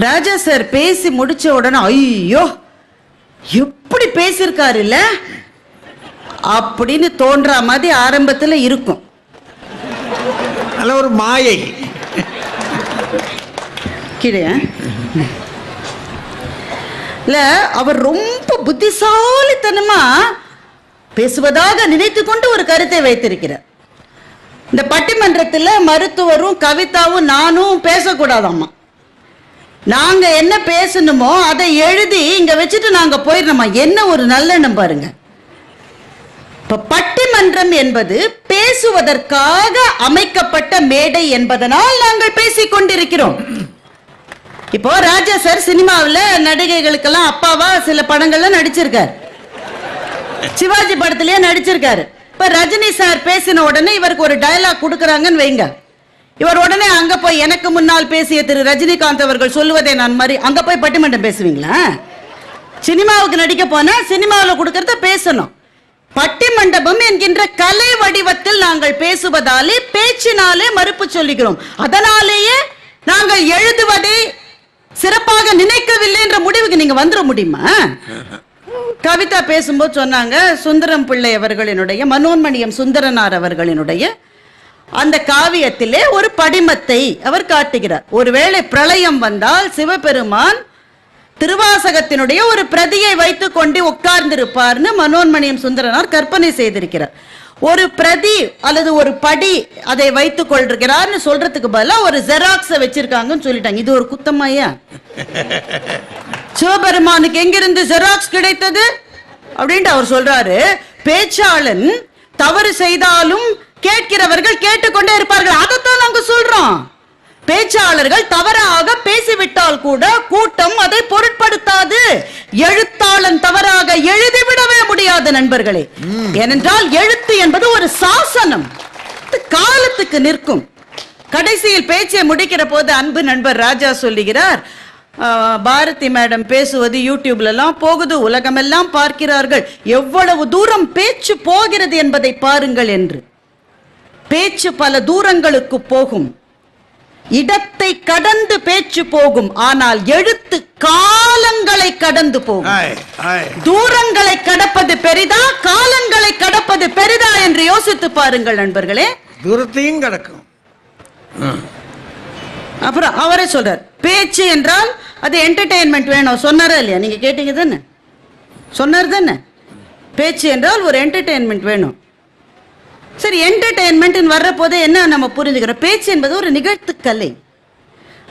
ராஜா sir பேசி முடிச்ச உடனே ஐயோ எப்படி பேசியிருக்காரு இல்ல அப்படின்னு தோன்ற மாதிரி ஆரம்பத்துல இருக்கும். நல்ல ஒரு மாயை கீழே இல்ல, அவர் ரொம்ப புத்திசாலித்தனமா பேசுவதாக நினைத்து கொண்டு ஒரு கருத்தை வைத்திருக்கிறார். இந்த பட்டிமன்றத்தில் மருத்துவரும் கவிதாவும் நானும் பேசக்கூடாதாம்மா. நாங்க என்ன பேசணுமோ அதை எழுதி இங்க வச்சுட்டு நாங்க போயிடணுமா. என்ன ஒரு நல்லெண்ணம் பாருங்க. இப்ப பட்டிமன்றம் என்பது பேசுவதற்காக அமைக்கப்பட்ட மேடை என்பதனால் நாங்கள் பேசிக் கொண்டிருக்கிறோம். இப்போ ராஜா சார் சினிமாவில் நடிகைகளுக்கெல்லாம் அப்பாவா சில படங்கள்ல நடிச்சிருக்காரு. சிவாஜி படத்திலேயே நடிச்சிருக்காரு. இப்ப ரஜினி சார் பேசின உடனே இவருக்கு ஒரு டயலாக் கொடுக்கறாங்கன்னு வைங்க. இவர் உடனே அங்க போய் எனக்கு முன்னால் பேசிய திரு ரஜினிகாந்த் அவர்கள் சொல்லுவதை நான் மாதிரி அங்க போய் பட்டிமன்றம் பேசுவீங்களா? சினிமாவுக்கு நடிக்க போனா சினிமாவில் கொடுக்கறத பேசணும். பட்டிமண்டபம் என்கின்ற கலை வடிவத்தில் நாங்கள் பேசுவதாலே பேச்சினாலே மறுப்பு சொல்லுகிறோம். அதனாலேயே நாங்கள் எழுதுவதை சிறப்பாக நினைக்கவில்லை என்ற முடிவுக்கு நீங்க வந்துட முடியுமா? கவிதா பேசும்போது சொன்னாங்க, சுந்தரம் பிள்ளை அவர்களினுடைய மனோன்மணியம் சுந்தரனார் அவர்களினுடைய அந்த காவியத்திலே ஒரு படிமத்தை அவர் காட்டுகிறார். ஒருவேளை பிரளயம் வந்தால் சிவபெருமான் திருவாசகத்தினுடைய ஒரு பிரதியை வைத்துக் கொண்டு உட்கார்ந்திருப்பார்னு மனோன்மணியம் சுந்தரனார் கற்பனை செய்திருக்கிறார். ஒரு பிரதி அல்லது ஒரு படி அதை வைத்துக் கொண்டிருக்கிறார்னு சொல்றதுக்கு பதிலா ஒரு ஜெராக்ஸ வச்சிருக்காங்கன்னு சொல்லிட்டாங்க. இது ஒரு குத்தமாயா? சிவபெருமானுக்கு எங்கிருந்து ஜெராக்ஸ் கிடைத்தது அப்படின்ட்டு அவர் சொல்றாரு. பேச்சாளன் தவறு செய்தாலும் கேட்கிறவர்கள் கேட்டுக்கொண்டே இருப்பார்கள். அதைத்தான் நாங்க சொல்றோம். பேச்சாளர்கள் தவறாக பேசிவிட்டால் கூட கூட்டம் அதை பொருட்படுத்தாது. எழுத்தாளன் தவறாக எழுதிவிடவே முடியாது நண்பர்களே. ஏனென்றால் எழுத்து என்பது ஒரு சாசனம், காலத்துக்கு நிற்கும். கடைசியில் பேச்சை முடிக்கிற போது அன்பு நண்பர் ராஜா சொல்லுகிறார், பாரதி மேடம் பேசுவது யூடியூப்ல எல்லாம் போகுது, உலகமெல்லாம் பார்க்கிறார்கள், எவ்வளவு தூரம் பேச்சு போகிறது என்பதை பாருங்கள் என்று. பேச்சு பல தூரங்களுக்கு போகும், இடத்தை கடந்து பேச்சு போகும். ஆனால் எழுத்து காலங்களை கடந்து போகும். தூரங்களை கடப்பது பெரிதா காலங்களை கடப்பது பெரிதா என்று யோசித்து பாருங்கள் நண்பர்களே. தூரத்தையும் கடக்கும். அப்புறம் அவரே சொல்றார், பேச்சு என்றால் அது என்டர்டெயின்மெண்ட் வேணும். சொன்னாரா இல்லையா? நீங்க கேட்டீங்க தானே, சொன்னார் தானே? பேச்சு என்றால் ஒரு என்டர்டெயின்மெண்ட் வேணும். சரி, என்டர்டெயின்மெண்ட் வர்ற போதே என்ன நம்ம புரிஞ்சுக்கிறோம்? பேச்சு என்பது ஒரு நிகழ்த்து கலை.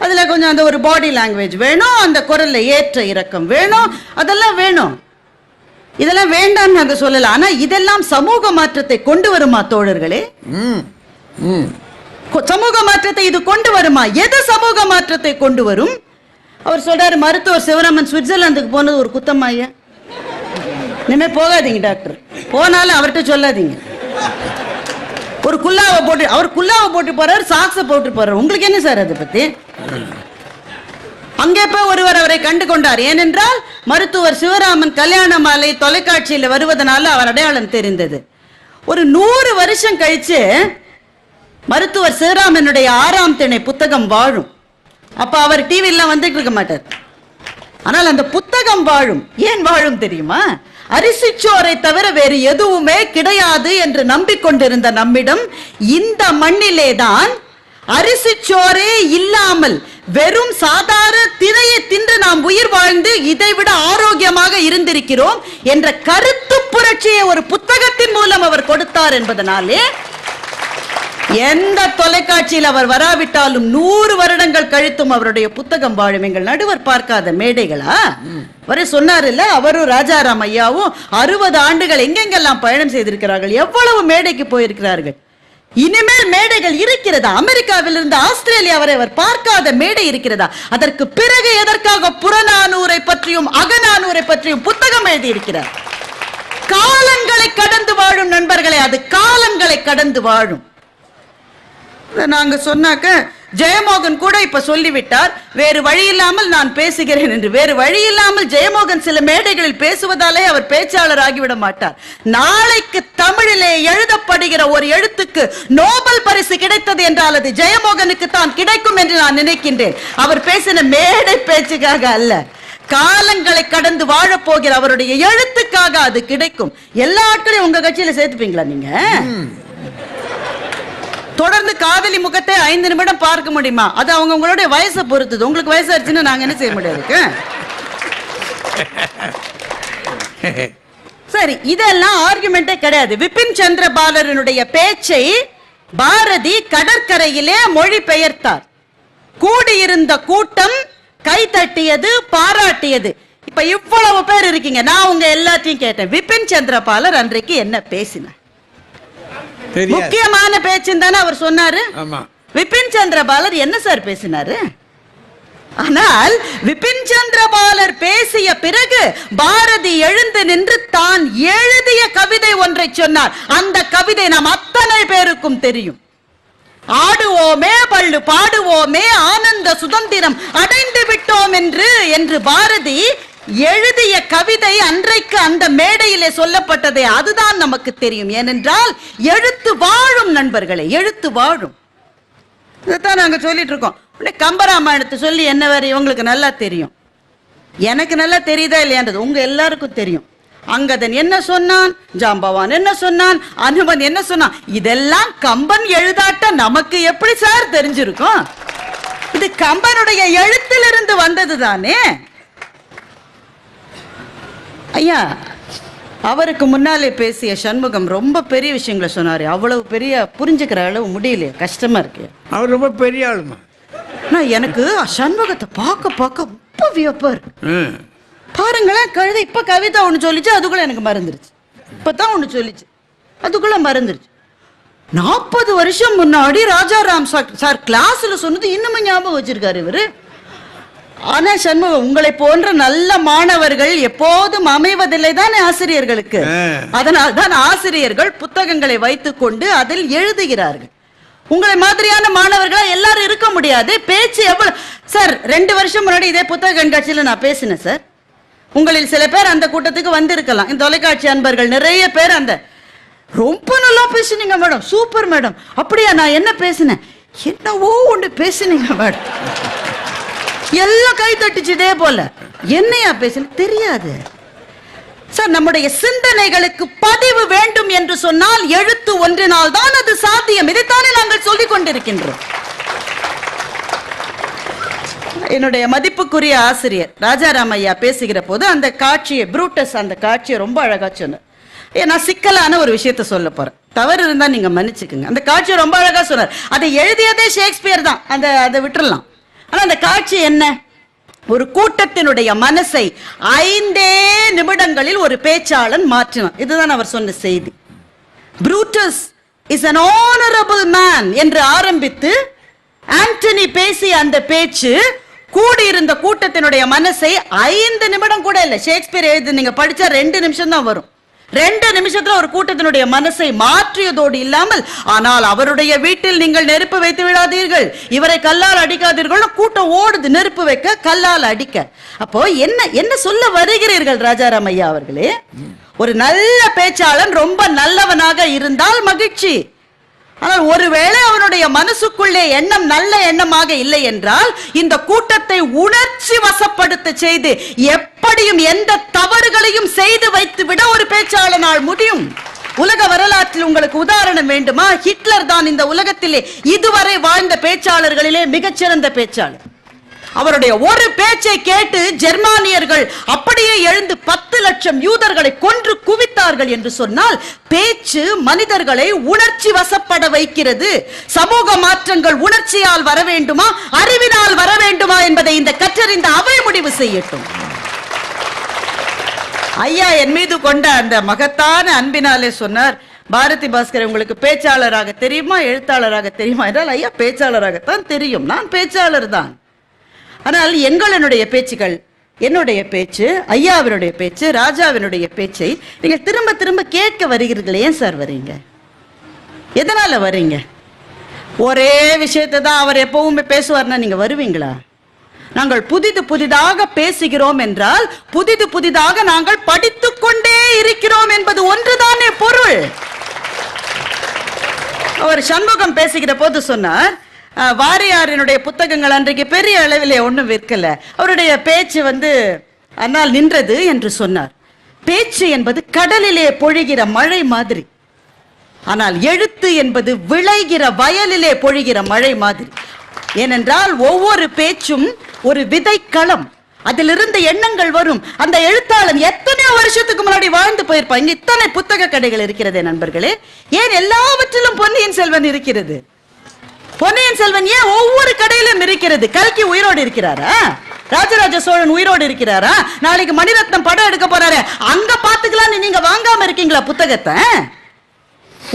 அதுல கொஞ்சம் அந்த ஒரு பாடி லாங்குவேஜ் வேணும், அந்த குரல்ல ஏற்ற இறக்கம் வேணும், அதெல்லாம் வேணும். இதெல்லாம் வேண்டாம்னு நாங்க சொல்லல. ஆனா இதெல்லாம் சமூக மாற்றத்தை கொண்டு வருமா தோழர்களே? சமூக மாற்றத்தை இது கொண்டு வருமா? எது சமூக மாற்றத்தை கொண்டு வரும்? அவர் சொல்றாரு, மருத்துவர் சிவராமன் சுவிட்சர்லாந்துக்கு போனது ஒரு குத்தமாயா? இனிமே போகாதீங்க டாக்டர், போனாலும் அவர்கிட்ட சொல்லாதீங்க. ஒரு குல்லாவை போட்டு, அவர் குல்லாவை போட்டு போறாரு, சாக்ஸை போட்டு போறாரு. உங்களுக்கு என்ன சார் அதை பத்தி? அங்கே போய் ஒருவர் அவரை கண்டு கொண்டார். ஏனென்றால் மருத்துவர் சிவராமன் கல்யாண மாலை தொலைக்காட்சியில் வருவதனால அவர் அடையாளம் தெரிந்தது. ஒரு 100 வருஷம் கழிச்சு மருத்துவர் சிவராமனுடைய 6ஆம் திணை புத்தகம் வாழும். அப்ப அவர் டிவிலாம் வந்துட்டு இருக்க மாட்டார். ஆனால் அந்த புத்தகம் வாழும். ஏன் வாழும் தெரியுமா? அரிசிச்சோரை தவிர வேறு எதுவுமே கிடையாது என்று நம்பிக்கொண்டிருந்த நம்மிடம் இந்த மண்ணிலேதான் அரிசிச்சோரே இல்லாமல் வெறும் சாதாரண திரையை தின்று நாம் உயிர் வாழ்ந்து இதைவிட ஆரோக்கியமாக இருந்திருக்கிறோம் என்ற கருத்து புரட்சியை ஒரு புத்தகத்தின் மூலம் அவர் கொடுத்தார் என்பதனாலே எந்த தொலைக்காட்சியில் அவர் வராவிட்டாலும் 100 வருடங்கள் கழித்தும் அவருடைய புத்தகம் வாழும். எங்கள் நடுவர் பார்க்காத மேடைகளா? அவரே சொன்னார் இல்ல, அவரும் ராஜாராம் ஐயாவும் 60 ஆண்டுகள் எங்கெங்கெல்லாம் பயணம் செய்திருக்கிறார்கள், எவ்வளவு மேடைக்கு போயிருக்கிறார்கள். இனிமேல் மேடைகள் இருக்கிறதா? அமெரிக்காவிலிருந்து ஆஸ்திரேலியா வரை அவர் பார்க்காத மேடை இருக்கிறதா? அதற்கு பிறகு எதற்காக புறநானூரை பற்றியும் அகநானூரை பற்றியும் புத்தகம் எழுதியிருக்கிறார்? காலங்களை கடந்து வாழும் நண்பர்களே, அது காலங்களை கடந்து வாழும். நாங்க சொன்னாக்க ஜெயமோகன் கூட இப்ப சொல்லிவிட்டார், வேறு வழி இல்லாமல் நான் பேசுகிறேன் என்று. வேறு வழி இல்லாமல் ஜெயமோகன் சில மேடைகளில் பேசுவதாலே அவர் பேச்சாளர் ஆகிவிட மாட்டார். நாளைக்கு தமிழிலே எழுதப்படுகிற ஒரு எழுத்துக்கு நோபல் பரிசு கிடைத்தது என்றால் அது ஜெயமோகனுக்கு தான் கிடைக்கும் என்று நான் நினைக்கின்றேன். அவர் பேசின மேடை பேச்சுக்காக அல்ல, காலங்களை கடந்து வாழப் போகிற அவருடைய எழுத்துக்காக அது கிடைக்கும். எல்லா ஆட்களையும் உங்க கட்சியில சேர்த்துப்பீங்களா நீங்க? தொடர்ந்து காதலி முகத்தை 5 நிமிடம் பார்க்க முடியுமா? அது அவங்க உங்களுடைய வயசை பொறுத்தது. உங்களுக்கு வயசாச்சுன்னா நாங்க என்ன செய்ய முடியாது. சரி, இதெல்லாம் ஆர்குமெண்டே கிடையாது. விபின் சந்திர பாலரனுடைய பேச்சை பாரதி கடற்கரையிலே மொழி பெயர்த்தார். கூடியிருந்த கூட்டம் கை தட்டியது, பாராட்டியது. இப்ப இவ்வளவு பேர் இருக்கீங்க, நான் உங்க எல்லாத்தையும் கேட்டேன், விபின் சந்திர பாலர் அன்றைக்கு என்ன பேசினார்? முக்கியமான பேச்சுன்னு தானே அவர் சொன்னாரு. விபின் சந்திர பாலர் என்ன சார் பேசினாரு? ஆனால் விபின் சந்திர பாலர் பேசிய பிறகு பாரதி எழுந்து நின்று தான் எழுதிய கவிதை ஒன்றை சொன்னார். அந்த கவிதை நாம் அத்தனை பேருக்கும் தெரியும். ஆடுவோமே பள்ளு பாடுவோமே ஆனந்த சுதந்திரம் அடைந்து விட்டோம் என்று பாரதி எழுதிய கவிதை அன்றைக்கு அந்த மேடையிலே சொல்லப்பட்டதே. அதுதான் நமக்கு தெரியும். ஏனென்றால் எழுத்து வாழும் நண்பர்களே, எழுத்து வாழும். இதைத்தான் நாங்க சொல்லிட்டு இருக்கோம். கம்பராமாயணத்தை சொல்லி என்ன வேற இவங்களுக்கு நல்லா தெரியும். எனக்கு நல்லா தெரியுதா இல்லையான்றது உங்க எல்லாருக்கும் தெரியும். அங்கதன் என்ன சொன்னான், ஜாம்பவான் என்ன சொன்னான், அனுமன் என்ன சொன்னான், இதெல்லாம் கம்பன் எழுதாட்ட நமக்கு எப்படி சார் தெரிஞ்சிருக்கும்? இது கம்பனுடைய எழுத்திலிருந்து வந்தது தானே. ஐயா, அவருக்கு முன்னாலே பேசிய சண்முகம் ரொம்ப பெரிய விஷயங்களை சொன்னாரு. அவ்வளவு பெரிய புரிஞ்சுக்கிற அளவு முடியலையே, கஷ்டமா இருக்கு. அவர் ரொம்ப பெரிய ஆளுமா. எனக்கு சண்முகத்தை பார்க்க ரொம்ப வியப்பா இருக்கு. பாருங்களேன், கழுதை இப்ப கவிதா ஒண்ணு சொல்லிச்சு, அதுக்குள்ள எனக்கு மறந்துருச்சு. இப்பதான் ஒண்ணு சொல்லிச்சு, அதுக்குள்ள மறந்துருச்சு. 40 வருஷம் முன்னாடி ராஜாராம் சார் கிளாஸ்ல சொன்னது இன்னும் ஞாபகம் வச்சிருக்காரு இவரு. ஆனா சண்முகம், உங்களை போன்ற நல்ல மாணவர்கள் எப்போதும் அமைவதில்லை தானே ஆசிரியர்களுக்கு. அதனால் தான் ஆசிரியர்கள் புத்தகங்களை வைத்துக் கொண்டு அதில் எழுதுகிறார்கள். உங்களை மாதிரியான மாணவர்களா எல்லாரும் இருக்க முடியாது. பேச்சு எவ்வளவு சார், 2 வருஷம் முன்னாடி இதே புத்தக கண்காட்சியில நான் பேசினேன் சார். உங்களில் சில பேர் அந்த கூட்டத்துக்கு வந்திருக்கலாம். இந்த தொலைக்காட்சி அன்பர்கள் நிறைய பேர் அந்த ரொம்ப நல்லா பேசினீங்க மேடம், சூப்பர் மேடம். அப்படியா? நான் என்ன பேசினேன்? என்னவோ ஒன்று பேசினீங்க மேடம். எல்லாம் கை தட்டுச்சு. இதே போல என்னையா பேசின தெரியாது சார். நம்முடைய சிந்தனைகளுக்கு பதிவு வேண்டும் என்று சொன்னால் எழுத்து ஒன்றினால் தான் அது சாத்தியம். இதைத்தானே நாங்கள் சொல்லிக் கொண்டிருக்கின்றோம். என்னுடைய மதிப்புக்குரிய ஆசிரியர் ராஜாராம் ஐயா பேசுகிற போது அந்த காட்சியை, புரூட்டஸ் அந்த காட்சியை ரொம்ப அழகா சொன்னார். நான் சிக்கலான ஒரு விஷயத்த சொல்ல போறேன், தவறு இருந்தா நீங்க மன்னிச்சுக்குங்க. அந்த காட்சியை ரொம்ப அழகா சொன்னார். அதை எழுதியதே ஷேக்ஸ்பியர் தான், அதை விட்டுறலாம். ஆனா அந்த காட்சி என்ன? ஒரு கூட்டத்தினுடைய மனசை 5 நிமிடங்களில் ஒரு பேச்சாளன் மாற்றினான். இதுதான் அவர் சொன்ன செய்தி. Brutus is an honorable man என்று ஆரம்பித்து ஆண்டனி பேசிய அந்த பேச்சு கூடியிருந்த கூட்டத்தினுடைய மனசை 5 நிமிடம் கூட இல்லை. ஷேக்ஸ்பியர் எழுதி நீங்க படிச்சா 2 நிமிஷம் தான் வரும். 2 நிமிஷத்துல ஒரு கூட்டத்தினுடைய மனசை மாற்றியதோடு இல்லாமல், ஆனால் அவருடைய வீட்டில் நீங்கள் நெருப்பு வைத்து விடாதீர்கள், இவரை கல்லால் அடிக்காதீர்கள். கூட்டம் ஓடுது, நெருப்பு வைக்க, கல்லால் அடிக்க. அப்போ என்ன சொல்ல வருகிறீர்கள் ராஜாராம் ஐயா அவர்களே? ஒரு நல்ல பேச்சாளன் ரொம்ப நல்லவனாக இருந்தால் மகிழ்ச்சி. ஆனால் ஒருவேளை அவனுடைய மனசுக்குள்ளே எண்ணம் நல்ல எண்ணமாக இல்லை என்றால் இந்த கூட்டத்தை உணர்ச்சி வசப்படுத்த செய்து எப்படியும் எந்த தவறுகளையும் செய்து வைத்து விட ஒரு பேச்சாளனால் முடியும். உலக வரலாற்றில் உங்களுக்கு உதாரணம் வேண்டுமா? ஹிட்லர் தான் இந்த உலகத்திலே இதுவரை வாழ்ந்த பேச்சாளர்களிலே மிகச்சிறந்த பேச்சாளர். அவருடைய ஒரு பேச்சை கேட்டு ஜெர்மானியர்கள் அப்படியே எழுந்து 10 லட்சம் யூதர்களை கொன்று குவித்தார்கள் என்று சொன்னால் பேச்சு மனிதர்களை உணர்ச்சி வசப்பட வைக்கிறது. சமூக மாற்றங்கள் உணர்ச்சியால் வர வேண்டுமா, அறிவினால் வர வேண்டுமா என்பதை இந்த கற்றறிந்த அவை முடிவு செய்யட்டும். ஐயா என் மீது கொண்ட அந்த மகத்தான அன்பினாலே சொன்னார், பாரதி பாஸ்கர் உங்களுக்கு பேச்சாளராக தெரியுமா எழுத்தாளராக தெரியுமா என்றால், ஐயா பேச்சாளராகத்தான் தெரியும், நான் பேச்சாளர் தான். ஆனால் எங்களுடைய பேச்சுகள், என்னுடைய பேச்சு, ஐயாவினுடைய பேச்சு, ராஜாவினுடைய பேச்சை நீங்கள் திரும்ப திரும்ப கேட்க வருகிறீர்கள். ஏன் சார் வரீங்க? எதனால வரீங்க? ஒரே விஷயத்தை தான் அவர் எப்பவுமே பேசுவார்னா நீங்க வருவீங்களா? நாங்கள் புதிதாக பேசுகிறோம் என்றால் புதிதாக நாங்கள் படித்துக் கொண்டே இருக்கிறோம் என்பது ஒன்றுதானே பொருள். அவர் சண்முகம் பேசுகிற போது சொன்னார், வாரியாரினுடைய புத்தகங்கள் அன்றைக்கு பெரிய அளவிலே ஒன்றும் விற்கல, அவருடைய பேச்சு ஆனால் நின்றது என்று சொன்னார். பேச்சு என்பது கடலிலே பொழிகிற மழை மாதிரி, ஆனால் எழுத்து என்பது விளைகிற வயலிலே பொழிகிற மழை மாதிரி. ஏனென்றால் ஒவ்வொரு பேச்சும் ஒரு விதைக்களம், அதிலிருந்து எண்ணங்கள் வரும். அந்த எழுத்தாளன் எத்தனையோ வருஷத்துக்கு முன்னாடி வாழ்ந்து போயிருப்பாங்க. இத்தனை புத்தக கடைகள் இருக்கிறது நண்பர்களே. ஏன் எல்லாவற்றிலும் பொன்னியின் செல்வன் இருக்கிறது? பொன்னியின் செல்வன் ஏன் ஒவ்வொரு கடையிலும் இருக்கிறது? கல்கி உயிரோடு இருக்கிறாரா? ராஜராஜ சோழன் உயிரோடு இருக்கிறாரா? நாளைக்கு மணிரத்னம் படம் எடுக்க போறாரு, அங்க பாத்துக்கலாம் நீங்க வாங்காம இருக்கீங்களா புத்தகத்தை?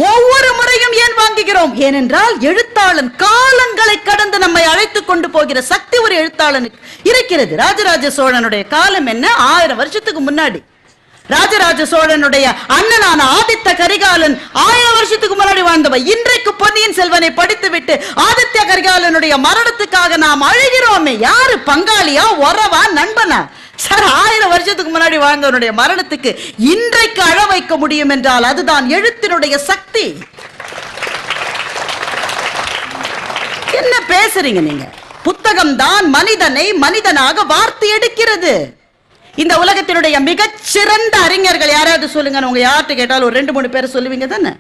ஒவ்வொரு முறையும் ஏன் வாங்குகிறோம்? ஏனென்றால் எழுத்தாளன் காலங்களை கடந்து நம்மை அழைத்து கொண்டு போகிற சக்தி ஒரு எழுத்தாளனுக்கு இருக்கிறது. ராஜராஜ சோழனுடைய காலம் என்ன? 1000 வருஷத்துக்கு முன்னாடி. ராஜராஜ சோழனுடைய அண்ணனான ஆதித்த கரிகாலன் 1000 வருஷத்துக்கு முன்னாடி வாழ்ந்தவன். இன்றைக்கு பொன்னியின் செல்வனை படித்து விட்டு ஆதித்ய கரிகாலனுடைய மரணத்துக்காக நாம் அழுகிறோமே. யாரு பங்காளியா, உறவா, நண்பனா? சார், 1000 வருஷத்துக்கு முன்னாடி வாழ்ந்தவனுடைய மரணத்துக்கு இன்றைக்கு அழ வைக்க முடியும் என்றால் அதுதான் எழுத்தினுடைய சக்தி. என்ன பேசுறீங்க நீங்க? புத்தகம் தான் மனிதனை மனிதனாக வார்த்து எடுக்கிறது. இந்த உலகத்தினுடைய மிகச்சிறந்த அறிஞர்கள் யாராவது சொல்லுங்க. உங்க யார்கிட்ட கேட்டாலும் ஒரு 2-3 பேரை சொல்லுவீங்க தானே?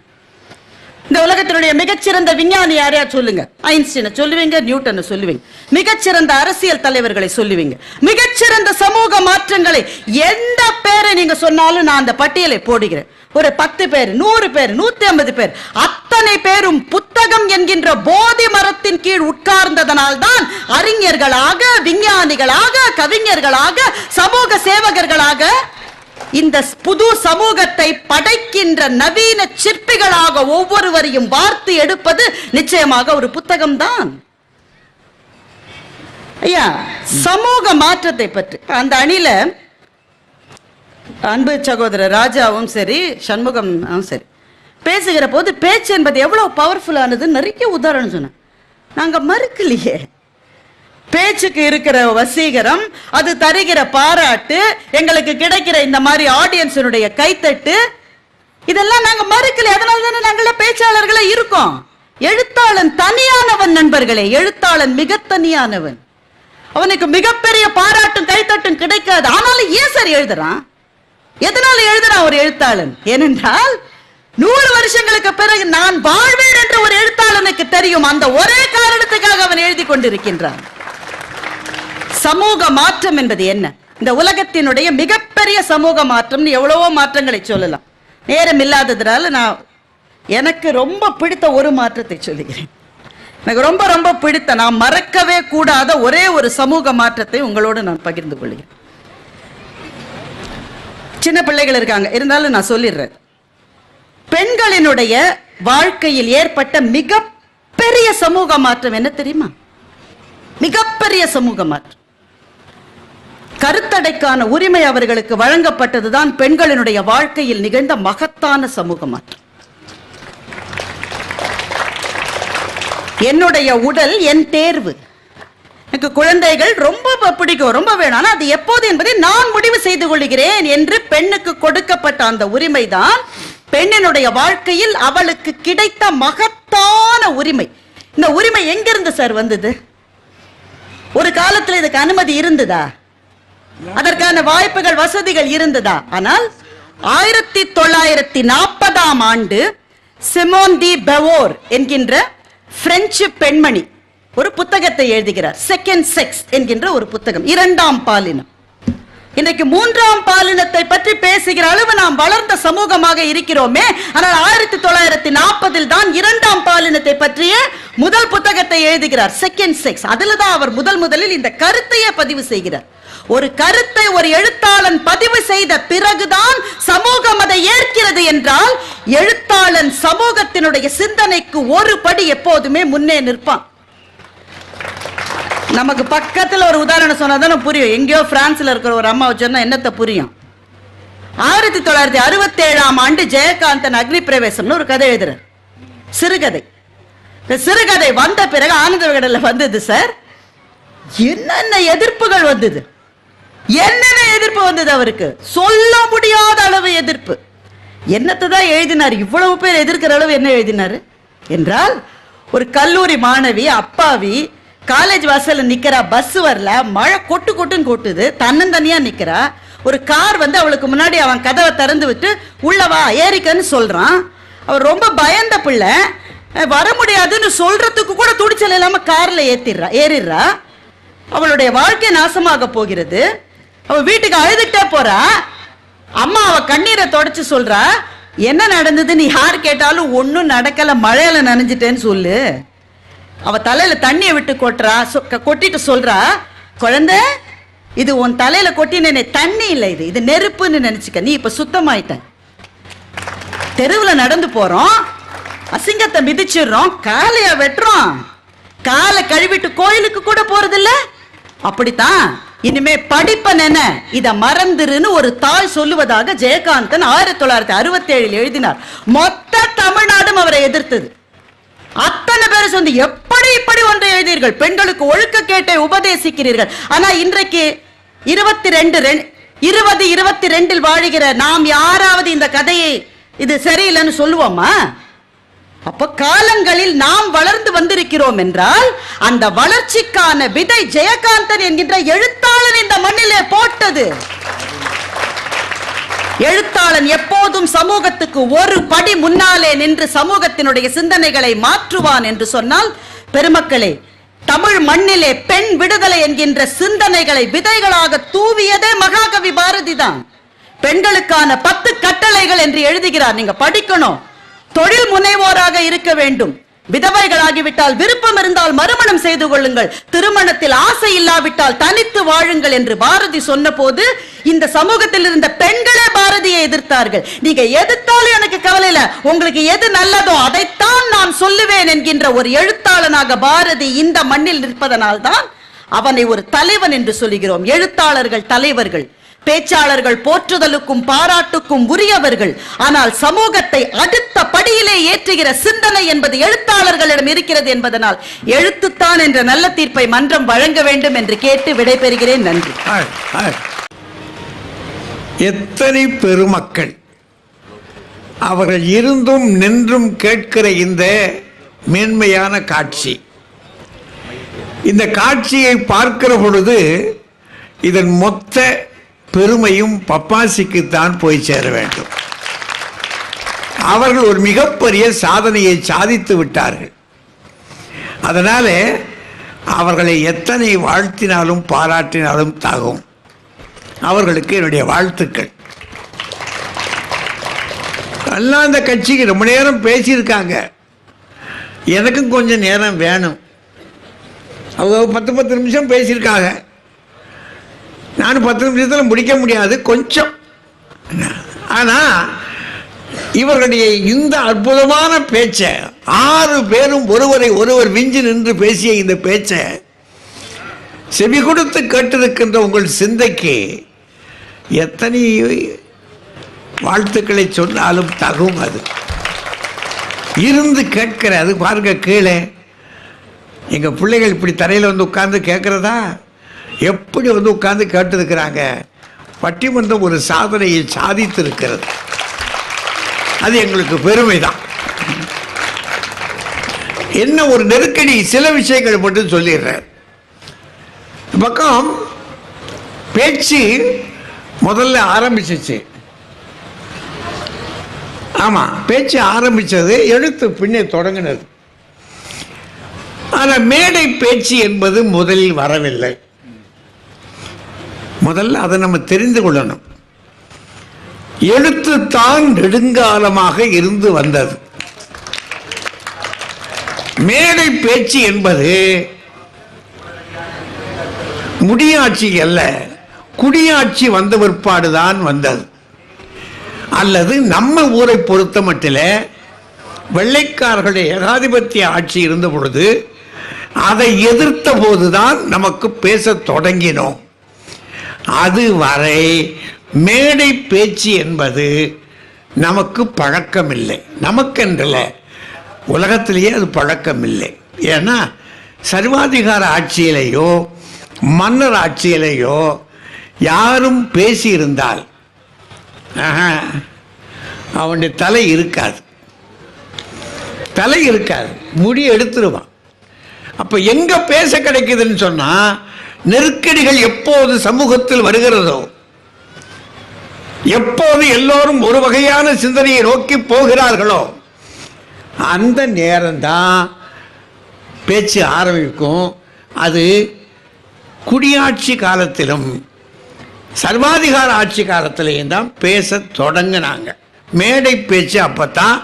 இந்த உலகத்தினுடைய மிகச்சிறந்த விஞ்ஞானி யாரையாவது சொல்லுங்க. ஐன்ஸ்டீனை சொல்லுவீங்க, நியூட்டனை சொல்லுவீங்க. மிகச்சிறந்த அரசியல் தலைவர்களை சொல்லுவீங்க. மிகச்சிறந்த சமூக மாற்றங்களை எந்த பேரை நீங்க சொன்னாலும் நான் அந்த பட்டியலை போடுகிறேன். ஒரு 10 பேர், 100 பேர், 150 பேர், அத்தனை பேரும் புத்தகம் என்கின்ற போதி மரத்தின் கீழ் உட்கார்ந்ததனால் தான் அறிஞர்களாக, விஞ்ஞானிகளாக, கவிஞர்களாக, சமூக சேவகர்களாக, இந்த புது சமூகத்தை படைக்கின்ற நவீன சிற்பிகளாக ஒவ்வொருவரையும் வார்த்து எடுப்பது நிச்சயமாக ஒரு புத்தகம் தான். ஐயா, சமூக மாற்றத்தை பற்றி அந்த அணில அன்பு சகோதரர் ராஜாவும் சரி, சண்முகமும் சரி பேசுகிற போது பேச்சு என்பது எவ்வளவு பவர்ஃபுல்லானது நிறைய உதாரணம் சொன்ன. நாங்க மறுக்கலையே. பேச்சுக்கு இருக்கிற வசீகரம், அது தருகிற பாராட்டு, எங்களுக்கு கிடைக்கிற இந்த மாதிரி ஆடியன்ஸினுடைய கைத்தட்டு, இதெல்லாம் நாங்க மறுக்கல. அதனால தானே நாங்கள பேச்சாளர்களே இருக்கோம். எழுத்தாளன் தனியானவன் நண்பர்களே. எழுத்தாளன் மிக தனியானவன். அவனுக்கு மிகப்பெரிய பாராட்டும் கைத்தட்டும் கிடைக்காது. ஆனாலும் ஏன் சார் எழுதுறான்? எதனால எழுதுறான் ஒரு எழுத்தாளன்? ஏனென்றால் 100 வருஷங்களுக்கு பிறகு நான் வாழ்வேன் என்று ஒரு எழுத்தாளனுக்கு தெரியும். அந்த ஒரே காரணத்துக்காக அவன் எழுதி கொண்டிருக்கின்றான். சமூக மாற்றம் என்பது என்ன? இந்த உலகத்தினுடைய மிகப்பெரிய சமூக மாற்றம். எவ்வளவோ மாற்றங்களை சொல்லலாம், நேரம் இல்லாததுனால நான் எனக்கு ரொம்ப பிடித்த ஒரு மாற்றத்தை சொல்லுகிறேன். எனக்கு ரொம்ப ரொம்ப பிடித்த, நான் மறக்கவே கூடாத ஒரே ஒரு சமூக மாற்றத்தை உங்களோடு நான் பகிர்ந்து கொள்கிறேன். சின்ன பிள்ளைகள் இருக்காங்க, இருந்தாலும் நான் சொல்லிடுறேன். பெண்களினுடைய வாழ்க்கையில் ஏற்பட்ட மிகப்பெரிய சமூக மாற்றம் என்ன தெரியுமா? மிகப்பெரிய சமூக மாற்றம். கருத்தடைக்கான உரிமை அவர்களுக்கு வழங்கப்பட்டதுதான் பெண்களினுடைய வாழ்க்கையில் நிகழ்ந்த மகத்தான சமூக மாற்றம். என்னுடைய உடல் என் தேர்வு. எனக்கு குழந்தைகள் ரொம்ப பிடிக்கும், ரொம்ப வேணும், ஆனால் அது எப்போது என்பதை நான் முடிவு செய்து கொள்கிறேன் என்று பெண்ணுக்கு கொடுக்கப்பட்ட அந்த உரிமை தான் பெண்ணினுடைய வாழ்க்கையில் அவளுக்கு கிடைத்த மகத்தான உரிமை. இந்த உரிமை எங்கிருந்து சார் வந்தது? ஒரு காலத்தில் இதுக்கு அனுமதி இருந்ததா? அதற்கான வாய்ப்புகள், வசதிகள் இருந்ததா? ஆனால் 1940ஆம் ஆண்டு சிமோன் டி பெவோர் என்கின்ற பிரெஞ்சு பெண்மணி ஒரு புத்தகத்தை எழுதுகிறார். செகண்ட் செக்ஸ் என்கின்ற ஒரு புத்தகம். 2ஆம் பாலினம். இன்றைக்கு 3ஆம் பாலினத்தை பற்றி பேசுகிற அளவு நாம் வளர்ந்த சமூகமாக இருக்கிறோமே. ஆனால் 1940 தான் 2ஆம் பாலினத்தை பற்றிய முதல் புத்தகத்தை எழுதுகிறார், செகண்ட் செக்ஸ். அதுல தான் அவர் முதலில் இந்த கருத்தையே பதிவு செய்கிறார். ஒரு கருத்தை ஒரு எழுத்தாளன் பதிவு செய்த பிறகுதான் சமூகம் அதை ஏற்கிறது என்றால் எழுத்தாளன் சமூகத்தினுடைய சிந்தனைக்கு ஒரு படி எப்போதுமே முன்னே நிற்பான். நமக்கு பக்கத்தில் ஒரு உதாரணம் சொன்னாதானே புரியும். எங்கேயோ பிரான்ஸ்ல இருக்கிற ஒரு அம்மாவை சொன்னா என்னத்த புரியும்? 1967ஆம் ஆண்டு ஜெயகாந்தன் அக்னி பிரவேசம்னு ஒரு கதை எழுதுறார், சிறுகதை. இந்த சிறுகதை வந்த பிறகு ஆனந்த விகடன்ல வந்தது சார். என்னென்ன எதிர்ப்புகள் வந்தது, என்னென்ன எதிர்ப்பு வந்தது, அவருக்கு சொல்ல முடியாத அளவு எதிர்ப்பு. என்னத்தை தான் எழுதினார், இவ்வளவு பேர் எதிர்க்கிற அளவு என்ன எழுதினாரு என்றால், ஒரு கல்லூரி மாணவி அப்பாவி காலேஜ் வாசல்ல நிக்கிறா, பஸ் வரல, மழை கொட்டு கொட்டுன்னு கொட்டுது, தன்னந்தனியா நிக்கிறா. ஒரு கார் வந்து அவளுக்கு முன்னாடி அவன் கதவை திறந்து விட்டு உள்ளவா ஏறிக்கன்னு சொல்றான். அவர் ரொம்ப பயந்த பிள்ளை, வர முடியாதுன்னு சொல்றதுக்கு கூட துடிச்சல் இல்லாம கார்ல ஏறிடுறா. அவளுடைய வாழ்க்கை நாசமாக போகிறது. அவ வீட்டுக்கு அழுதுட்டே போறா. அம்மா அவ கண்ணீரை தொடச்சு சொல்றா, என்ன நடந்ததுன்னு யார் கேட்டாலும் ஒன்னும் நடக்கல, மழையில நனைஞ்சிட்டேன்னு சொல்லு. அவ தலையில தண்ணியை விட்டு கொட்டிட்டு சொல்றா, குழந்தை இது உன் தலையில கொட்டினே தண்ணி இல்லை, இது நெருப்புன்னு நினைச்சுக்க, நீ இப்ப சுத்தமாயிட்ட. தெருவுல நடந்து போறோம், அசிங்கத்தை மிதிச்சிடுறோம், காலைய வெட்டுறோம், காலை கழுவிட்டு கோயிலுக்கு கூட போறதில்ல. அப்படித்தான் இனிமே படிப்பன இத மறந்துருன்னு ஒரு தாய் சொல்லுவதாக ஜெயகாந்தன் 1967 எழுதினார். மொத்த தமிழ்நாடும் அவரை எதிர்த்தது. அத்தனை பேர் சொந்து எப்படி இப்படி ஒன்றை எழுதீர்கள், பெண்களுக்கு ஒழுக்கக்கேட்டை உபதேசிக்கிறீர்கள். ஆனா இன்றைக்கு 2022 வாழுகிற நாம் யாராவது இந்த கதையை இது சரியில்லைன்னு சொல்லுவோமா? அப்ப காலங்களில் நாம் வளர்ந்து வந்திருக்கிறோம் என்றால் அந்த வளர்ச்சிக்கான விதை ஜெயகாந்தன் என்கின்ற எழுத்தாளன் இந்த மண்ணிலே போட்டது. எழுத்தாளன் எப்போதும் சமூகத்துக்கு ஒரு படி முன்னாலே நின்று சமூகத்தினுடைய சிந்தனைகளை மாற்றுவான் என்று சொன்னால், பெருமக்களே, தமிழ் மண்ணிலே பெண் விடுதலை என்கின்ற சிந்தனைகளை விதைகளாக தூவியதே மகாகவி பாரதி தான். பெண்களுக்கான 10 கட்டளைகள் என்று எழுதுகிறார். நீங்க படிக்கணும். தொழில் முனைவோராக இருக்க வேண்டும், விதவைகளாகிவிட்டால் விருப்பம் இருந்தால் மறுமணம் செய்து கொள்ளுங்கள், திருமணத்தில் ஆசை இல்லாவிட்டால் தனித்து வாழுங்கள் என்று பாரதி சொன்ன போது இந்த சமூகத்தில் இருந்த பெண்களே பாரதியை எதிர்த்தார்கள். நீங்க எதிர்த்தாலும் எனக்கு கவலை இல்லை, உங்களுக்கு எது நல்லதோ அதைத்தான் நான் சொல்லுவேன் என்கின்ற ஒரு எழுத்தாளனாக பாரதி இந்த மண்ணில் நிற்பதனால் தான் அவனை ஒரு தலைவன் என்று சொல்லுகிறோம். எழுத்தாளர்கள் தலைவர்கள், பேச்சாளர்கள் போற்றுதலுக்கும் பாராட்டுக்கும் உரியவர்கள். ஆனால் சமூகத்தை அடுத்த படியிலே ஏற்றுகிற சிந்தனை என்பது எழுத்தாளர்களிடம் இருக்கிறது என்பதனால் எழுத்துத்தான் என்ற நல்ல தீர்ப்பை மன்றம் வழங்க வேண்டும் என்று கேட்டு விடைபெறுகிறேன். நன்றி. எத்தனை பெருமக்கள் அவர்கள் இருந்தும் நின்றும் கேட்கிற இந்த மேன்மையான காட்சி, இந்த காட்சியை பார்க்கிற பொழுது இதன் மொத்த பெருமையும் பப்பாசிக்குத்தான் போய் சேர வேண்டும். அவர்கள் ஒரு மிகப்பெரிய சாதனையை சாதித்து விட்டார்கள். அதனால அவர்களை எத்தனை வாழ்த்தினாலும் பாராட்டினாலும் தாகும். அவர்களுக்கு என்னுடைய வாழ்த்துக்கள். எல்லாம் அந்த கட்சிக்கு ரொம்ப நேரம் பேசியிருக்காங்க, எனக்கும் கொஞ்சம் நேரம் வேணும். அவங்க 10 நிமிஷம் பேசியிருக்காங்க, நானும் 10 நிமிஷத்தில் முடிக்க முடியாது கொஞ்சம். ஆனால் இவர்களுடைய இந்த அற்புதமான பேச்சை 6 பேரும் ஒருவரை ஒருவர் விஞ்சி நின்று பேசிய இந்த பேச்சை செவி கொடுத்து கேட்டிருக்கின்ற உங்கள் சிந்தைக்கு எத்தனை வாழ்த்துக்களை சொன்னாலும் தகும். அது இருந்து கேட்கிற அது பாருங்க, கீழே எங்கள் பிள்ளைகள் இப்படி தரையில் வந்து உட்கார்ந்து கேட்குறதா, எப்படி வந்து உட்கார்ந்து கேட்டிருக்கிறாங்க. பட்டிமன்றம் ஒரு சாதனையை சாதித்து இருக்கிறது. அது எங்களுக்கு பெருமை தான். என்ன ஒரு நெருக்கடி, சில விஷயங்கள் மட்டும் சொல்லிடுறேன். பக்கம் பேச்சு முதல்ல ஆரம்பிச்சிச்சு. ஆமா, பேச்சு ஆரம்பிச்சது, எழுத்து பின்னே தொடங்கினது. ஆனால் மேடை பேச்சு என்பது முதலில் வரவில்லை. முதல்ல அதை நம்ம தெரிந்து கொள்ளணும். எழுத்து தான் நெடுங்காலமாக இருந்து வந்தது. மேடை பேச்சு என்பது முடியாட்சி அல்ல, குடியாட்சி வந்த பிற்பாடுதான் வந்தது. அல்லது நம்ம ஊரை பொறுத்த மட்டில் வெள்ளைக்காரர்களுடைய ஏகாதிபத்திய ஆட்சி இருந்த பொழுது அதை எதிர்த்த போதுதான் நமக்கு பேச தொடங்கினோம். அதுவரை மேடை பேச்சு என்பது நமக்கு பழக்கமில்லை. நமக்கென்றல, உலகத்திலேயே அது பழக்கம் இல்லை. ஏன்னா சர்வாதிகார ஆட்சியிலேயோ மன்னர் ஆட்சியிலேயோ யாரும் பேசியிருந்தால் அவனுடைய தலை இருக்காது, முடி எடுத்துருவான். அப்ப எங்க பேச கிடைக்குதுன்னு சொன்னா, நெருக்கடிகள் எப்போது சமூகத்தில் வருகிறதோ, எப்போது எல்லோரும் ஒரு வகையான சிந்தனையை நோக்கி போகிறார்களோ, அந்த நேரம்தான் பேச்சு ஆரம்பிக்கும். அது குடியாட்சி காலத்திலும் சர்வாதிகார ஆட்சி காலத்திலையும் தான் பேச தொடங்கினாங்க. மேடை பேச்சு அப்பத்தான்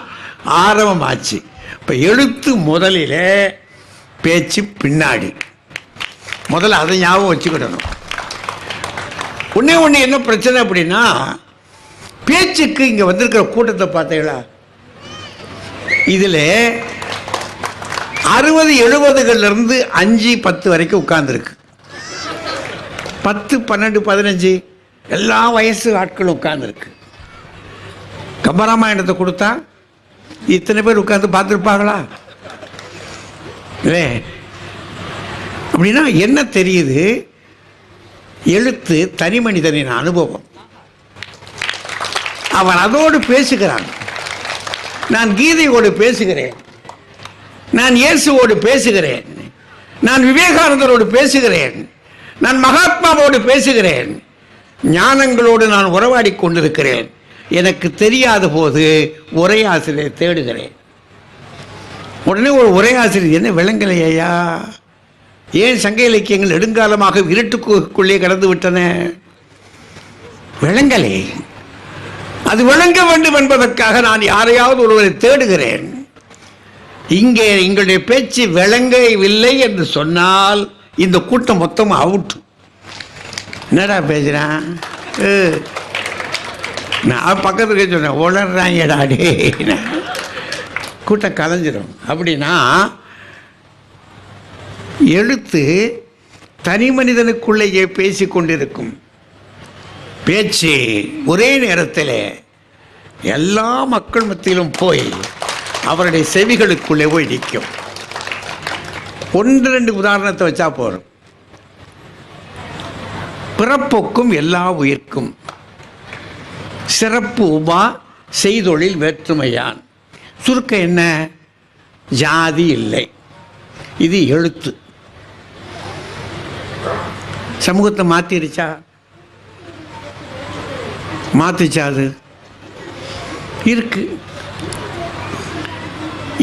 ஆரம்பமாச்சு. இப்போ எழுத்து முதலிலே, பேச்சு பின்னாடி. முதல்ல அதை ஞாபகம் வச்சுக்கிடணும். ஒன்று என்ன பிரச்சனை அப்படின்னா, பேச்சுக்கு இங்கே வந்திருக்கிற கூட்டத்தை பார்த்தீங்களா, இதில் 60-70களிலிருந்து 5-10 வரைக்கும் உட்கார்ந்துருக்கு. 10-12-15 எல்லா வயசு ஆட்களும் உட்கார்ந்துருக்கு. கம்பராமாயணத்தை கொடுத்தா இத்தனை பேர் உட்கார்ந்து பார்த்துருப்பாங்களா? இல்லை. அப்படின்னா என்ன தெரியுது? எழுத்து தனி மனிதனின் அனுபவம். அவன் அதோடு பேசுகிறான். நான் கீதையோடு பேசுகிறேன், நான் இயேசுவோடு பேசுகிறேன், நான் விவேகானந்தரோடு பேசுகிறேன், நான் மகாத்மாவோடு பேசுகிறேன், ஞானங்களோடு நான் உறவாடி கொண்டிருக்கிறேன். எனக்கு தெரியாத போது உரையாசிரியரை தேடுகிறேன். உடனே ஒரு உரையாசிரியர், என்ன விளங்கலையா, ஏன் சங்க இலக்கியங்கள் நெடுங்காலமாக இருட்டுக்குள்ளே கடந்து விட்டன? விளங்கலை. அது விளங்க வேண்டும் என்பதற்காக நான் யாரையாவது ஒருவரை தேடுகிறேன். இங்கே எங்களுடைய பேச்சு விளங்கவில்லை என்று சொன்னால் இந்த கூட்டம் மொத்தம் அவுட். என்னடா பேசுறான்? நான் பக்கத்துக்கு சொன்னேன், உளர்றாங்கடாடே, கூட்டம் கலைஞ்சிடும். அப்படின்னா எழுத்து தனி மனிதனுக்குள்ளேயே பேசி கொண்டிருக்கும். பேச்சு ஒரே நேரத்தில் எல்லா மக்கள் மத்தியிலும் போய் அவருடைய செவிகளுக்குள்ளே போய் நிற்கும். 1-2 உதாரணத்தை வச்சா போறோம். பிறப்பொக்கும் எல்லா உயிர்க்கும் சிறப்பு உமா செய்தொழில் வேற்றுமையான். சுருக்கம் என்ன? ஜாதி இல்லை. இது எழுத்து. சமூகத்தை மாத்திருச்சா? மாத்திச்சா? அது இருக்கு.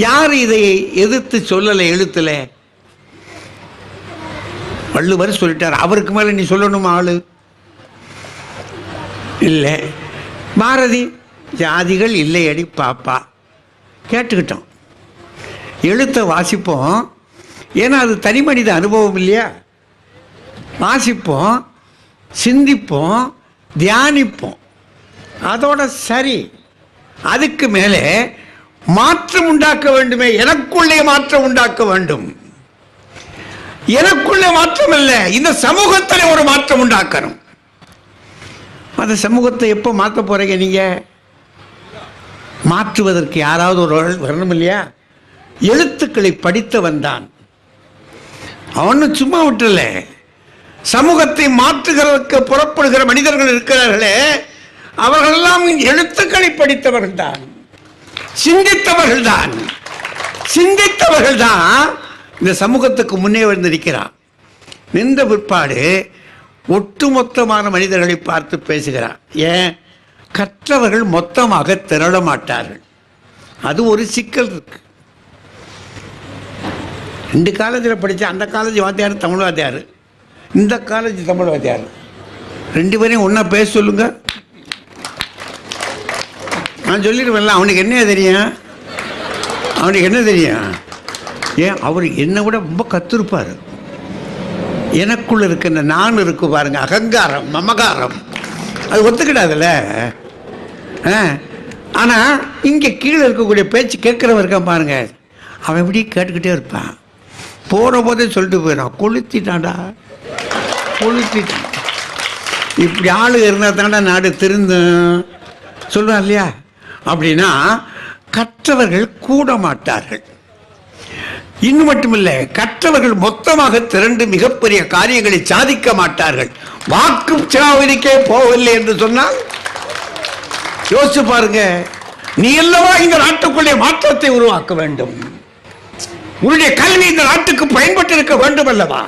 யார் இதை எதிர்த்து சொல்லலை? எழுத்துல வள்ளுவர் சொல்லிட்டார். அவருக்கு மேல நீ சொல்லணுமா? ஆளு இல்லை. பாரதி ஜாதிகள் இல்லை அடி பாப்பா, கேட்டுக்கிட்டோம். எழுத்தை வாசிப்போம், ஏன்னா அது தனி மனித அனுபவம் இல்லையா? வாசிப்போம், சிந்திப்போம், தியானிப்போம், அதோட சரி. அதுக்கு மேலே மாற்றம் உண்டாக்க வேண்டுமே, எனக்குள்ளே மாற்றம் உண்டாக்க வேண்டும். எனக்குள்ளே மாற்றம் அல்ல, இந்த சமூகத்தில் ஒரு மாற்றம் உண்டாக்கணும். அந்த சமூகத்தை எப்போ மாற்ற போறீங்க நீங்க? மாற்றுவதற்கு யாராவது ஒரு வரணும் இல்லையா? எழுத்துக்களை படித்தவன் தான். அவனு சும்மா விட்டுல. சமூகத்தை மாற்றுகிறதற்கு புறப்படுகிற மனிதர்கள் இருக்கிறார்களே, அவர்களெல்லாம் எழுத்துக்களை படித்தவர்கள் தான், சிந்தித்தவர்கள் தான். சிந்தித்தவர்கள் தான் இந்த சமூகத்துக்கு முன்னே வந்து நிற்கிறான். நின்ற பிற்பாடு ஒட்டுமொத்தமான மனிதர்களை பார்த்து பேசுகிறான். ஏன்? கற்றவர்கள் மொத்தமாக திரள மாட்டார்கள். அது ஒரு சிக்கல் இருக்கு. 2 காலேஜில் படித்த, அந்த காலேஜ் வாத்தியார் தமிழ் வாத்தியார், இந்த காலேஜ் தமிழ் வாத்தியார், 2 பேரையும் ஒன்றா பேச சொல்லுங்க. நான் சொல்லிடுவேன்ல, அவனுக்கு என்ன தெரியும்? அவனுக்கு என்ன தெரியும்? ஏன், அவர் என்னை விட ரொம்ப கற்றுருப்பார். எனக்குள்ள இருக்கின்ற நான் இருக்கு பாருங்க, அகங்காரம், மமகாரம், அது ஒத்துக்கிடாதுல்ல. ஆனால் இங்கே கீழே இருக்கக்கூடிய பேச்சு கேட்குறவன் இருக்கான் பாருங்க, அவன் எப்படி கேட்டுக்கிட்டே இருப்பான். போகிற போதே சொல்லிட்டு போயிடான், கொளுத்திட்டான்டா, கொளுத்திட்டான். இப்படி ஆளு இருந்தால் தாண்டா நாடு திருந்து சொல்லுவான் இல்லையா? அப்படின்னா கற்றவர்கள் கூட மாட்டார்கள். இன்னும் மட்டுமில்லை, கற்றவர்கள் மொத்தமாக திரண்டு மிகப்பெரிய காரியங்களை சாதிக்க மாட்டார்கள். வாக்கு சாவடிக்கே போகவில்லை என்று சொன்னால் யோசிச்சு பாருங்க. நீ அல்லவா இந்த நாட்டுக்குள்ளே மாற்றத்தை உருவாக்க வேண்டும். உன்னுடைய கல்வி இந்த நாட்டுக்கு பயன்பட்டு இருக்க வேண்டும் அல்லவா?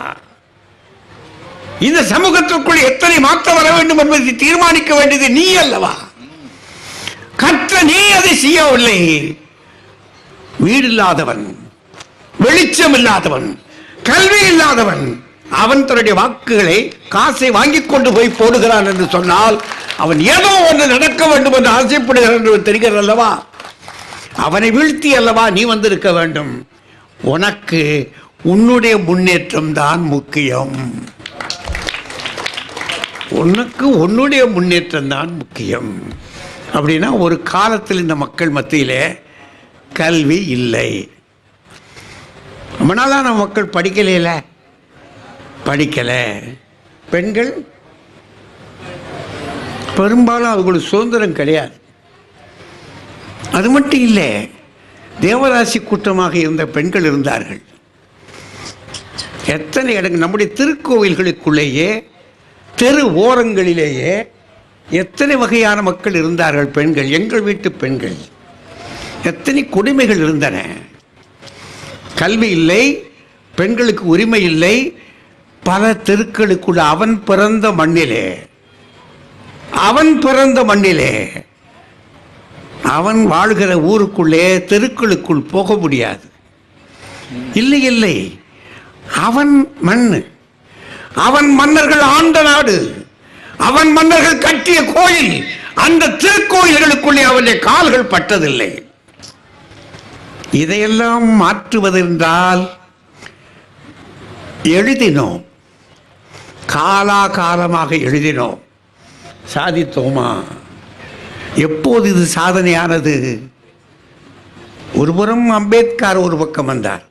இந்த சமூகத்திற்குள் எத்தனை மாற்றம் வர வேண்டும் என்பதை தீர்மானிக்க வேண்டியது நீ அல்லவா? கற்ற நீ அதை செய்யவில்லை. வீடு இல்லாதவன், வெளிச்சம் இல்லாதவன், கல்வி இல்லாதவன், அவன் தன்னுடைய வாக்குகளை காசை வாங்கிக் கொண்டு போய் போடுகிறான் என்று சொன்னால் அவன் ஏதோ ஒன்று நடக்க வேண்டும் என்று ஆசைப்படுகிறான் என்று தெரிகிறது அல்லவா? அவனை வீழ்த்தி அல்லவா நீ வந்திருக்க வேண்டும். உனக்கு உன்னுடைய முன்னேற்றம் தான் முக்கியம். உனக்கு உன்னுடைய முன்னேற்றம் தான் முக்கியம். அப்படின்னா ஒரு காலத்தில் இந்த மக்கள் மத்தியிலே கல்வி இல்லை. ரொம்ப நாளாக நம்ம மக்கள் படிக்கல. பெண்கள் பெரும்பாலும் அவங்களுக்கு சுதந்திரம் கிடையாது. அது மட்டும் இல்லை, தேவதாசி கூட்டமாக இருந்த பெண்கள் இருந்தார்கள். எத்தனை இடங்கள் நம்முடைய திருக்கோவில்களுக்குள்ளேயே தெரு ஓரங்களிலேயே எத்தனை வகையான மக்கள் இருந்தார்கள். பெண்கள், எங்கள் வீட்டு பெண்கள். எத்தனை கொடுமைகள் இருந்தன. கல்வி இல்லை, பெண்களுக்கு உரிமை இல்லை. பல தெருக்களுக்குள்ள அவன் பிறந்த மண்ணிலே அவன் வாழ்கிற ஊருக்குள்ளே தெருக்களுக்குள் போக முடியாது. இல்லை, அவன் மண்ணு, அவன் மன்னர்கள் ஆண்ட நாடு, அவன் மன்னர்கள் கட்டிய கோயில், அந்த திருக்கோயில்களுக்குள்ளே அவனுடைய கால்கள் பட்டதில்லை. இதையெல்லாம் மாற்றுவதென்றால் எழுதினோம், காலாகாலமாக எழுதினோம். சாதித்தோமா? எப்போது இது சாதனையானது? ஒருபுறம் அம்பேத்கர் ஒரு பக்கம் வந்தார்,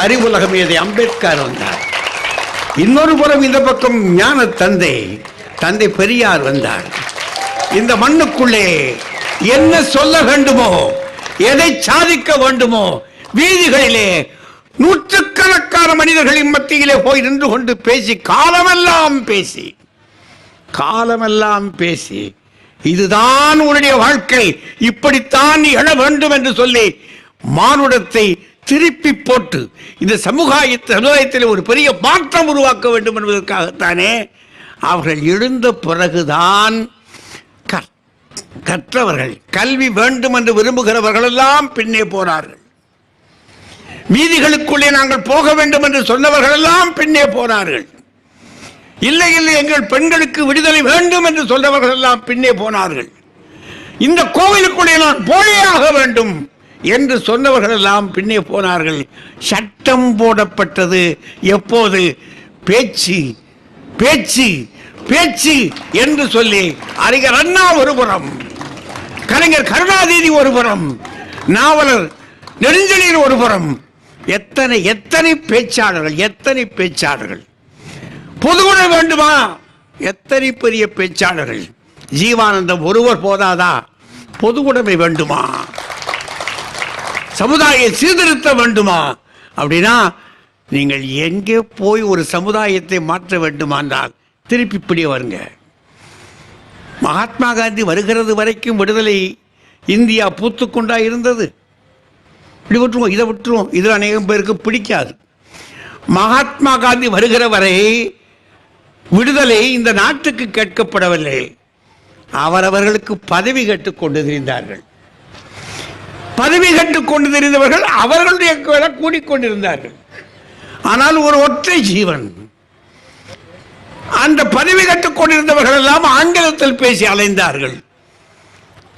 அறிவுலகம் மீது அம்பேத்கர் வந்தார். இன்னொரு புறம் இந்த பக்கம் ஞான தந்தை பெரியார் வந்தார். இந்த மண்ணுக்குள்ளே என்ன சொல்ல வேண்டுமோ, எதை சாதிக்க வேண்டுமோ, வீதிகளிலே நூற்றுக்கணக்கான மனிதர்களின் மத்தியிலே போய் நின்று கொண்டு காலமெல்லாம் பேசி இதுதான் உன்னுடைய வாழ்க்கை, இப்படித்தான் நீ எழ வேண்டும் என்று சொல்லி மானுடத்தை திருப்பி போட்டு இந்த சமுதாயத்தில் ஒரு பெரிய மாற்றம் உருவாக்க வேண்டும் என்பதற்காகத்தானே அவர்கள் எழுந்த பிறகுதான் கற்றவர்கள், கல்வி வேண்டும் என்று விரும்புகிறவர்கள் எல்லாம் பின்னே போனார்கள். வீதிகளுக்குள்ளே நாங்கள் போக வேண்டும் என்று சொன்னவர்கள் எல்லாம் பின்னே போனார்கள். இல்லை, எங்கள் பெண்களுக்கு விடுதலை வேண்டும் என்று சொன்னவர்கள் எல்லாம் பின்னே போனார்கள். இந்த கோவிலுக்குள்ளே நான் போயாக வேண்டும் என்று சொன்னவர்கள் எல்லாம் பின்னே போனார்கள். சட்டம் போடப்பட்டது எப்போது? பேச்சு என்று சொல்லி அறிஞர் அண்ணா ஒருபுறம், கலைஞர் கருணாநிதி ஒருபுறம், நாவலர் நெடுஞ்செழியன் ஒருபுறம், எத்தனை பேச்சாளர்கள். பொதுவுணை வேண்டுமா? எத்தனை பெரிய பேச்சாளர்கள். ஜீவானந்தம் ஒருவர் போதாதா? பொதுவுடைமை வேண்டுமா? சமுதாய சீர்திருத்த வேண்டுமா? அப்படின்னா நீங்கள் எங்கே போய் ஒரு சமுதாயத்தை மாற்ற வேண்டுமானால் திருப்பி இப்படி வருங்க. மகாத்மா காந்தி வருகிறது வரைக்கும் விடுதலை இந்தியா பூத்துக்கொண்டா இருந்தது. இப்படி விட்டுருவோம், இதை விட்டுருவோம், இது அநேகம் பேருக்கு பிடிக்காது. மகாத்மா காந்தி வருகிற வரை விடுதலை இந்த நாட்டுக்கு கேட்கப்படவில்லை. அவரவர்களுக்கு பதவி கேட்டுக் கொண்டு தெரிந்தார்கள். பதவி கேட்டுக் கொண்டு தெரிந்தவர்கள் அவர்களுடைய கூடிக்கொண்டிருந்தார்கள். ஆனால் ஒரு ஒற்றை ஜீவன், அந்த பதவி கேட்டுக் கொண்டிருந்தவர்கள் எல்லாம் ஆங்கிலத்தில் பேசி அலைந்தார்கள்.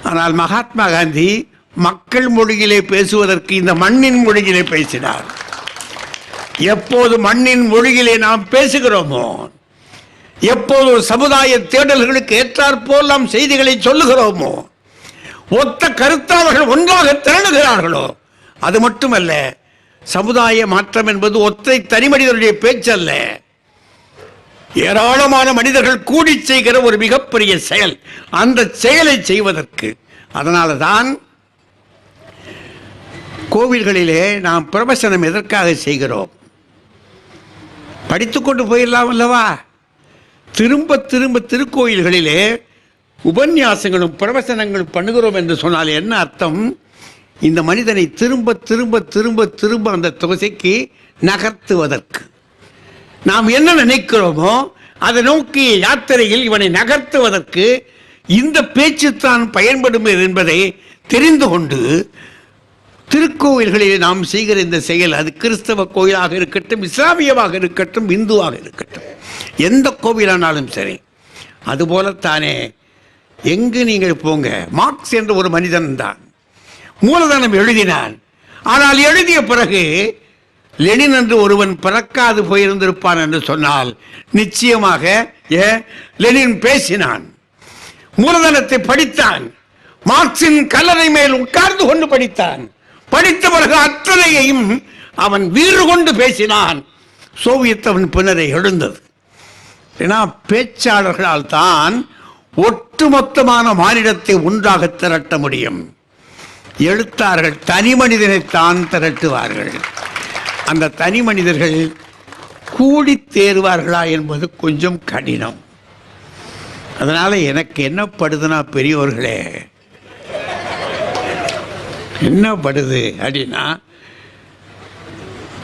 ஆனால் மகாத்மா காந்தி மக்கள் மொழியிலே பேசுவதற்கு இந்த மண்ணின் மொழியிலே பேசினார். எப்போது மண்ணின் மொழியிலே நாம் பேசுகிறோமோ, எப்போது சமுதாய தேடல்களுக்கு ஏற்றாற்போல் நாம் செய்திகளை சொல்லுகிறோமோ, ஒத்த கருத்தாளர்கள் ஒன்றாக திரளுகிறார்களோ, அது மட்டுமல்ல, சமுதாய மாற்றம் என்பது ஒற்றை தனி மனிதனுடைய பேச்சல்ல, ஏராளமான மனிதர்கள் கூடி செய்கிற ஒரு மிகப்பெரிய செயல். அந்த செயலை செய்வதற்கு அதனால தான் கோவில்களிலே நாம் பிரவசனம் எதற்காக செய்கிறோம்? படித்துக்கொண்டு போயிடலாம் அல்லவா? திரும்ப திரும்ப திருக்கோயில்களிலே உபன்யாசங்களும் பிரவசனங்களும் பண்ணுகிறோம் என்று சொன்னால் என்ன அர்த்தம்? இந்த மனிதனை திரும்ப திரும்ப திரும்ப திரும்ப அந்த திசைக்கு நகர்த்துவதற்கு. நாம் என்ன நினைக்கிறோமோ அதை நோக்கி யாத்திரையில் இவனை நகர்த்துவதற்கு இந்த பேச்சுத்தான் பயன்படும் என்பதை தெரிந்து கொண்டு திருக்கோவில்களில் நாம் செய்கிற இந்த செயல், அது கிறிஸ்தவ கோயிலாக இருக்கட்டும், இஸ்லாமியமாக இருக்கட்டும், இந்துவாக இருக்கட்டும், எந்த கோவிலானாலும் சரி, அதுபோலத்தானே எங்கு நீங்கள் போங்க. மார்க்ஸ் என்ற ஒரு மனிதன் தான் மூலதனம் எழுதினான். ஆனால் எழுதிய பிறகு லெனின் என்று ஒருவன் பிறக்காது போயிருந்திருப்பான் என்று சொன்னால் நிச்சயமாக லெனின் பேசினான். மூலதனத்தை படித்தான். மார்க்சின் கல்லறை மேல் உட்கார்ந்து கொண்டு படித்தான். படித்த பிறகு அத்தனையையும் அவன் வீறு கொண்டு பேசினான். சோவியத் அவன் பின்னரை எழுந்தது. ஏன்னா பேச்சாளர்களால் தான் ஒட்டுமொத்தமான மானிடத்தை ஒன்றாக திரட்ட முடியும். எழுத்தார்கள் தனி மனிதனைத்தான் திரட்டுவார்கள். அந்த தனி மனிதர்கள் கூடி தேர்வார்களா என்பது கொஞ்சம் கடினம். அதனால எனக்கு என்ன படுதுன்னா, பெரியோர்களே, என்ன படுது அப்படின்னா,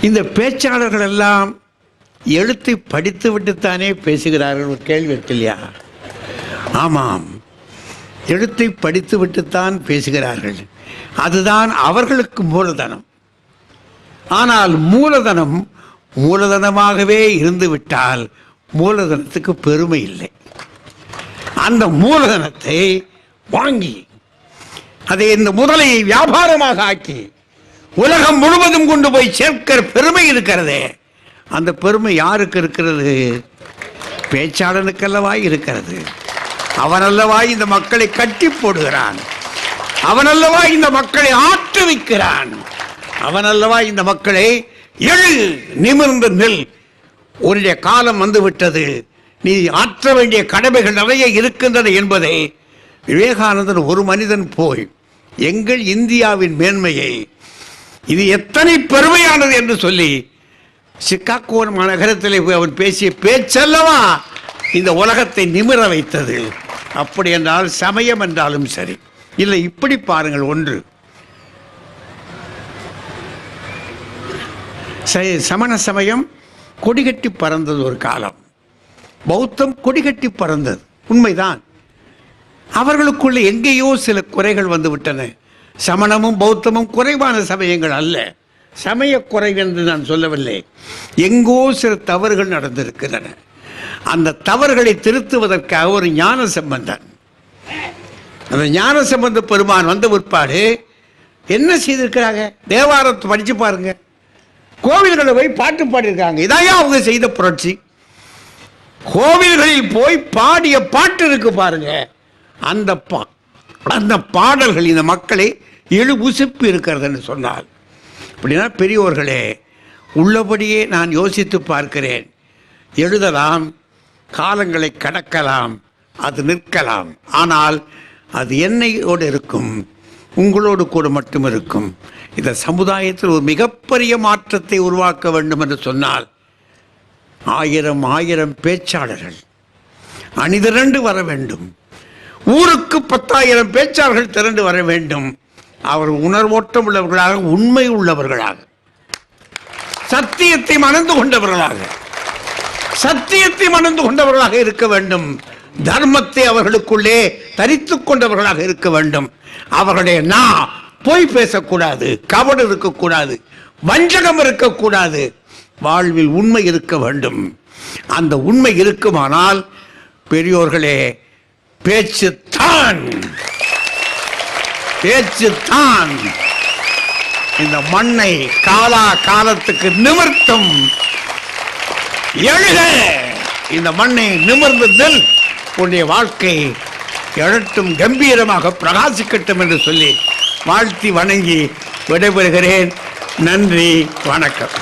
இந்த பேச்சாளர்கள் எல்லாம் எழுத்தை படித்து விட்டுத்தானே பேசுகிறார்கள். ஒரு கேள்வி இருக்கு இல்லையா? ஆமாம், எழுத்தை படித்து விட்டுத்தான் பேசுகிறார்கள். அதுதான் அவர்களுக்கு மூலதனம். ஆனால் மூலதனம் மூலதனமாகவே இருந்து விட்டால் மூலதனத்துக்கு பெருமை இல்லை. அந்த மூலதனத்தை வாங்கி அதை இந்த முதலை வியாபாரமாக ஆக்கி உலகம் முழுவதும் கொண்டு போய் சேர்க்கிற பெருமை இருக்கிறதே, அந்த பெருமை யாருக்கு இருக்கிறது? பேச்சாளனுக்கல்லவா இருக்கிறது. அவனல்லவா இந்த மக்களை கட்டி போடுகிறான். அவனல்லவா இந்த மக்களை ஆட்டுவிக்கிறான். அவனல்லவா இந்த மக்களை எழு, நிமிர்ந்து நில், உன்னுடைய காலம் வந்து விட்டது, நீ ஆற்ற வேண்டிய கடமைகள் நிறைய இருக்கின்றன என்பதை விவேகானந்தன் ஒரு மனிதன் போய் எங்கள் இந்தியாவின் மேன்மையை, இது எத்தனை பெருமையானது என்று சொல்லி சிக்காகோ நகரத்தில் போய் அவன் பேசிய பேச்சல்லவா இந்த உலகத்தை நிமிர வைத்தது. அப்படி என்றால் சமயம் என்றாலும் சரி இல்லை. இப்படி பாருங்கள், ஒன்று சமண சமயம் கொடிகட்டி பறந்தது ஒரு காலம். பௌத்தம் கொடிகட்டி பறந்தது, உண்மைதான். அவர்களுக்குள்ள எங்கேயோ சில குறைகள் வந்து விட்டன. சமணமும் பௌத்தமும் குறைவான சமயங்கள் அல்ல. சமய குறைவு என்று நான் சொல்லவில்லை. எங்கோ சில தவறுகள் நடந்திருக்கின்றன. அந்த தவறுகளை திருத்துவதற்காக ஒரு ஞான சம்பந்தன், அந்த ஞான சம்பந்த பெருமான் வந்த பிற்பாடு என்ன செய்திருக்கிறாங்க? தேவாரத்தை படிச்சு பாருங்க. கோவில்களில் போய் பாட்டு பாடியிருக்காங்க. இதாயா அவங்க செய்த புரட்சி. கோவில்களில் போய் பாடிய பாட்டு இருக்கு பாருங்க. அந்த பாடல்கள் இந்த மக்களை எழுபுசிப்பு இருக்கிறது என்று சொன்னால், அப்படின்னா பெரியோர்களே, உள்ளபடியே நான் யோசித்து பார்க்கிறேன். எழுதலாம், காலங்களை கடக்கலாம், அது நிற்கலாம். ஆனால் அது என்னையோடு இருக்கும், உங்களோடு கூட மட்டும் இருக்கும். இந்த சமுதாயத்தில் ஒரு மிகப்பெரிய மாற்றத்தை உருவாக்க வேண்டும் என்று சொன்னால் 1000 பேச்சாளர்கள் அணிதிரண்டு வர வேண்டும். ஊருக்கு 10,000 பேச்சாளர்கள் திரண்டு வர வேண்டும். அவர் உணர்வோட்டம் உள்ளவர்களாக, உண்மை உள்ளவர்களாக, சத்தியத்தை மணந்து கொண்டவர்களாக இருக்க வேண்டும். தர்மத்தை அவர்களுக்குள்ளே தரித்துக் கொண்டவர்களாக இருக்க வேண்டும். அவர்களுடைய பொய் பேசக்கூடாது, கபடு இருக்கக்கூடாது, வஞ்சகம் இருக்கக்கூடாது. வாழ்வில் உண்மை இருக்க வேண்டும். அந்த உண்மை இருக்குமானால் பெரியோர்களே, பேச்சுத்தான் இந்த மண்ணை காலா காலத்துக்கு நிமிர்த்தும். எழுக, இந்த மண்ணை நிமிர்ந்து நில், உன்னுடைய வாழ்க்கை எழட்டும், கம்பீரமாக பிரகாசிக்கட்டும் என்று சொல்லி வாழ்த்தி வணங்கி விடைபெறுகிறேன். நன்றி, வணக்கம்.